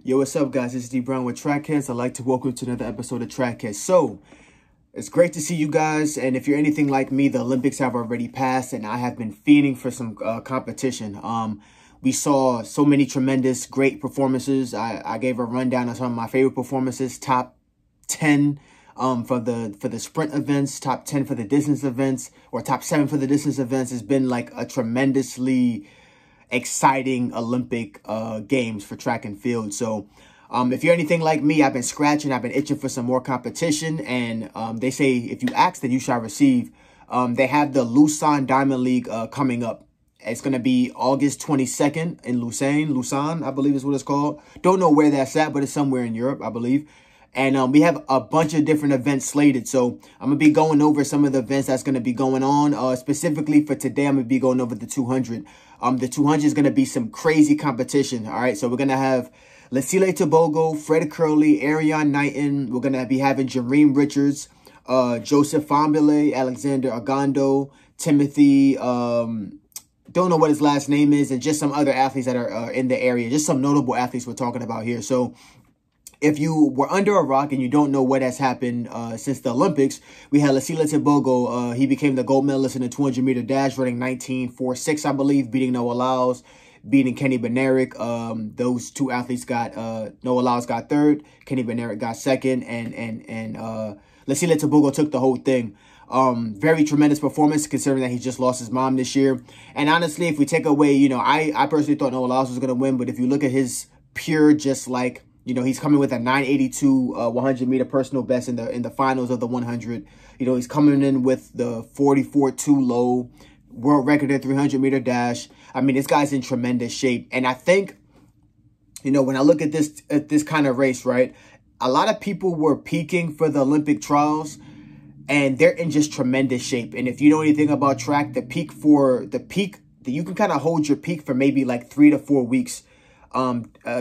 Yo, what's up, guys? This is D Brown with Trackheads. I'd like to welcome you to another episode of Trackheads. So, it's great to see you guys. And if you're anything like me, the Olympics have already passed, and I have been feeding for some competition. We saw so many tremendous, great performances. I gave a rundown of some of my favorite performances. Top 10 for the sprint events, top 10 for the distance events, or top 7 for the distance events. It's been like a tremendously exciting Olympic games for track and field. So if you're anything like me, I've been scratching, I've been itching for some more competition, and they say if you ask, then you shall receive. They have the Lausanne Diamond League coming up. It's going to be August 22nd in Lausanne, I believe is what it's called. Don't know where that's at, but it's somewhere in Europe, I believe. And we have a bunch of different events slated. So I'm going to be going over some of the events that's going to be going on. Specifically for today, I'm going to be going over the 200. The 200 is going to be some crazy competition. All right. So we're going to have Tebogo, Fred Kerley, Ariane Knighton. We're going to be having Jereem Richards, Joseph Fambile, Alexander Agando, Timothy, don't know what his last name is, and just some other athletes that are in the area. Just some notable athletes we're talking about here. So if you were under a rock and you don't know what has happened since the Olympics, we had Tebogo. He became the gold medalist in the 200-meter dash, running 19.46, I believe, beating Noah Lyles, beating Kenny Bednarek. Those two athletes got, Noah Lyles got third, Kenny Bednarek got second, and Tebogo took the whole thing. Very tremendous performance considering that he just lost his mom this year. And honestly, if we take away, I personally thought Noah Lyles was going to win, but if you look at his pure, just like, he's coming with a 982 100-meter personal best in the finals of the 100. He's coming in with the 44.2 low world record in 300-meter dash. I mean, this guy's in tremendous shape. And I think, when I look at this kind of race, right, a lot of people were peaking for the Olympic trials, and they're in just tremendous shape. And if you know anything about track, you can kind of hold your peak for maybe like 3 to 4 weeks.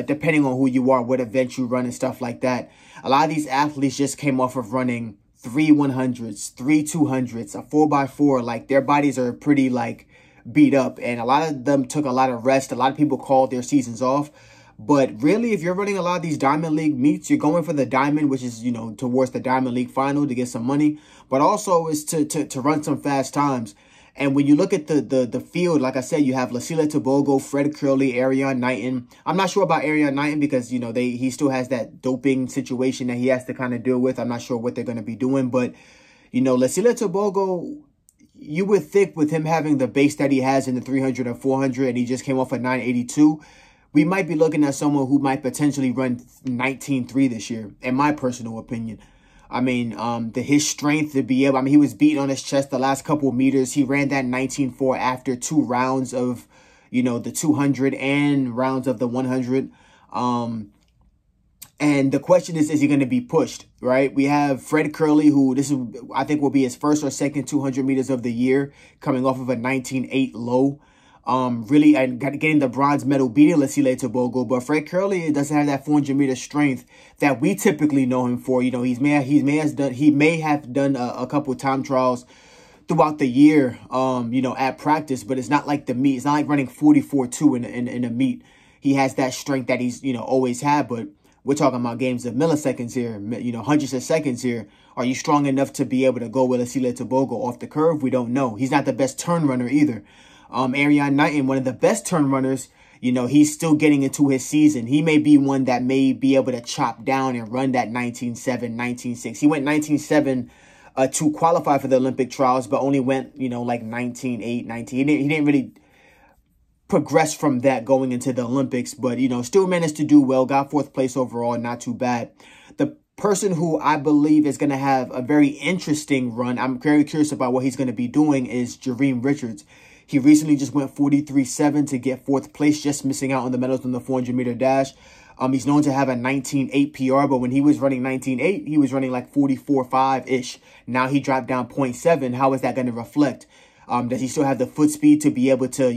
Depending on who you are, what event you run and stuff like that. A lot of these athletes just came off of running 3 100s, 3 200s, a 4x4. Like, their bodies are pretty like beat up, and a lot of them took a lot of rest. A lot of people called their seasons off. But really, if you're running a lot of these Diamond League meets, you're going for the Diamond, which is, towards the Diamond League final to get some money, but also is to run some fast times. And when you look at the field, like I said, you have Tebogo, Fred Kerley, Ariane Knighton. I'm not sure about Ariane Knighton because, he still has that doping situation that he has to kind of deal with. I'm not sure what they're going to be doing. But, Tebogo, you would think with him having the base that he has in the 300 and 400, and he just came off a 982, we might be looking at someone who might potentially run 19.3 this year, in my personal opinion. I mean, his strength to be able, he was beating on his chest the last couple of meters. He ran that 19.4 after 2 rounds of, the 200 and rounds of the 100. And the question is he going to be pushed, right? We have Fred Kerley, who I think will be his first or second 200 meters of the year, coming off of a 19.8 low. Really, and getting the bronze medal, beating Tebogo, but Fred Kerley doesn't have that 400-meter strength that we typically know him for. He may have done a couple time trials throughout the year, at practice, but it's not like the meet. It's not like running 44.2 in a meet. He has that strength that he's always had, but we're talking about games of milliseconds here, hundreds of seconds here. Are you strong enough to be able to go with Tebogo off the curve? We don't know. He's not the best turn runner either. Ariane Knighton, one of the best turn runners, he's still getting into his season. He may be one that may be able to chop down and run that 19.7, 19.6. He went 19.7 to qualify for the Olympic trials, but only went, like 19.8, 19. He didn't really progress from that going into the Olympics, but, still managed to do well, got 4th place overall, not too bad. The person who I believe is going to have a very interesting run, I'm very curious about what he's going to be doing, is Jereem Richards. He recently just went 43.7 to get 4th place, just missing out on the medals on the 400-meter dash. He's known to have a 19.8 PR, but when he was running 19.8, he was running like 44.5-ish. Now he dropped down 0.7. How is that going to reflect? Does he still have the foot speed to be able to,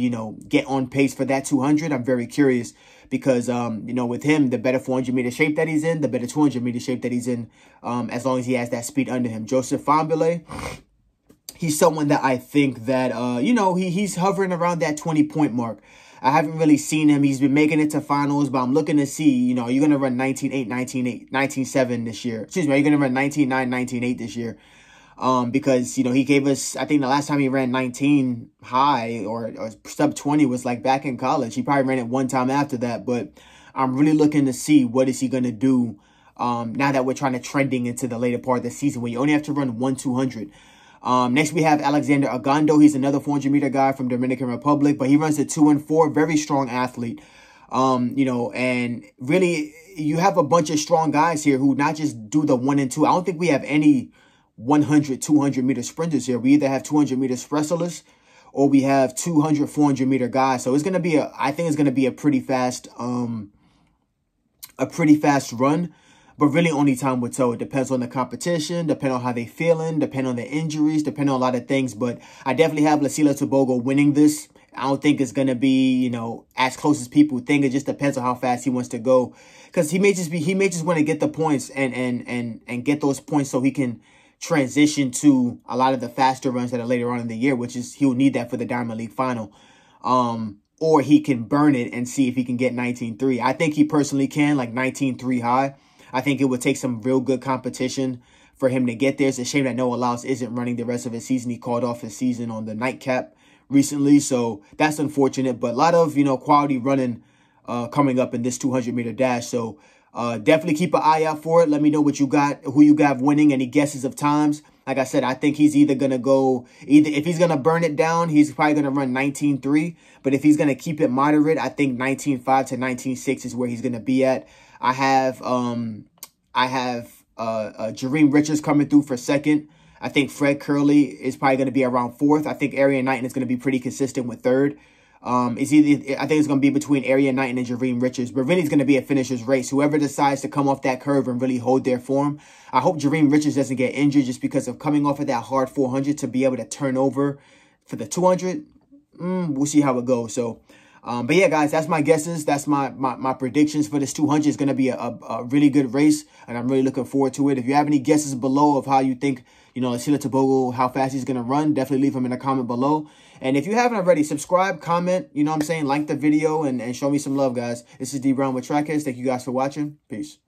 get on pace for that 200? I'm very curious because, with him, the better 400-meter shape that he's in, the better 200-meter shape that he's in, as long as he has that speed under him. Joseph Fambile, he's someone that I think that, he's hovering around that 20-point mark. I haven't really seen him. He's been making it to finals, but I'm looking to see, you know, are you going to run 19.8, 19.8, 19.7 this year? Excuse me, are you going to run 19.9, 19.8 this year? Because, you know, he gave us, I think the last time he ran 19 high or sub 20 was like back in college. He probably ran it one time after that, but I'm really looking to see what is he going to do now that we're trying to trending into the later part of the season where you only have to run 1-200. Next, we have Alexander Ogando. He's another 400-meter guy from Dominican Republic, but he runs a 2-4, very strong athlete. You know, and really, you have a bunch of strong guys here who not just do the 1 and 2. I don't think we have any 100, 200-meter sprinters here. We either have 200-meter specialists or we have 200, 400-meter guys. So it's going to be I think it's going to be a pretty fast run, but really only time will tell. It depends on the competition, depend on how they feeling, depend on the injuries, depend on a lot of things. But I definitely have Tebogo winning this. I don't think it's going to be, you know, as close as people think. It just depends on how fast he wants to go. Because he may just want to get the points and get those points so he can transition to a lot of the faster runs that are later on in the year, which is he'll need that for the Diamond League final. Or he can burn it and see if he can get 19.3. I think he personally can, like 19.3 high. I think it would take some real good competition for him to get there. It's a shame that Noah Lyles isn't running the rest of his season. He called off his season on the nightcap recently, so that's unfortunate. But a lot of, you know, quality running coming up in this 200-meter dash. So definitely keep an eye out for it. Let me know what you got, who you got winning, any guesses of times. Like I said, I think he's either going to go, if he's going to burn it down, he's probably going to run 19.3. But if he's going to keep it moderate, I think 19.5 to 19.6 is where he's going to be at. I have Jereem Richards coming through for second. I think Fred Kerley is probably going to be around fourth. I think Arian Knighton is going to be pretty consistent with third. I think it's going to be between Arian Knighton and Jereem Richards, but really it's going to be a finisher's race. Whoever decides to come off that curve and really hold their form. I hope Jereem Richards doesn't get injured just because of coming off of that hard 400 to be able to turn over for the 200. We'll see how it goes. So, but yeah, guys, that's my guesses. That's my predictions for this 200. It's going to be a really good race, and I'm really looking forward to it. If you have any guesses below of how you think, you know, Tebogo, how fast he's going to run, definitely leave them in a comment below. And if you haven't already, subscribe, comment, you know what I'm saying, like the video, and show me some love, guys. This is D Brown with Trackheads. Thank you guys for watching. Peace.